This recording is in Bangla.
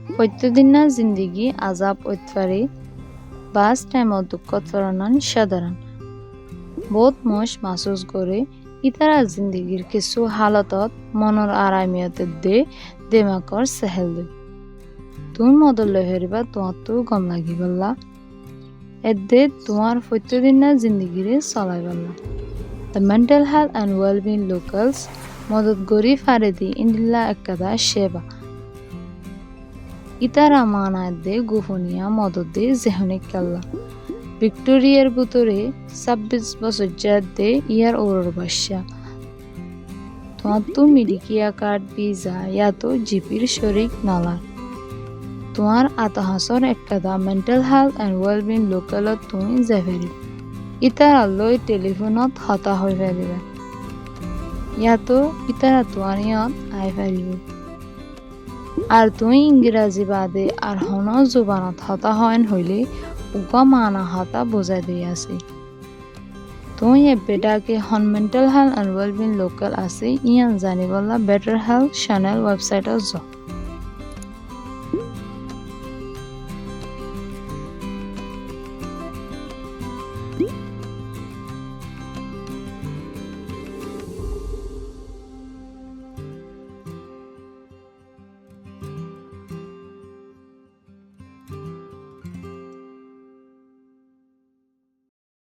প্রত্যেকদিনা জিন্দগি আজাব ঐতফারি বাস টাইমত দুঃখত ফেরানান সাধারণ বহুত মশ মাসুস করে ইতারা জিন্দগির কিছু হালতত মনৰ আরামিয়তে দে দেমাকর সেহেল দে তুমি মদল লহরিবা তোমার তো গম লাগি বললা এদে তোমার প্রত্যেকদিনা জিন্দগিরে চলাই বললা The Mental Health and Wellbeing Locals মদত গরি ফারেদি ইন্দিল্লা এককাদা সেবা ইতারা মানায় দে গোপনীয় মদত দে জেহনিক কাল্লা ভিক্টোরিয়ার ভিতরে 26 বছর দে ইয়ার ওর বাসা তোমার তো মিডিকিয়া কার্ড ভিসা ইয়া তো জিপির শরিক নালা তোমার আতহাসর এককাদা মেন্টাল হেলথ এন্ড ওয়েলবিং লোকালত তুমি যাবেরি ইতারা লই টেলিফোনত হতা হয়ে ফেলিবা ইয়া তো ইতারা তোয়ানিয়ত আই ফেলিব আর তুই ইংরাজি বাদে আর হন জুবানত হতা হয়ন হইলে উকা মানা হতা বোঝাই দিয়ে আছে তুই এ বেটাকে হন mental health and wellbeing local আছে ইয়ান জানিবলা বেটার হেলথ চ্যানেল ওয়েবসাইটত যাও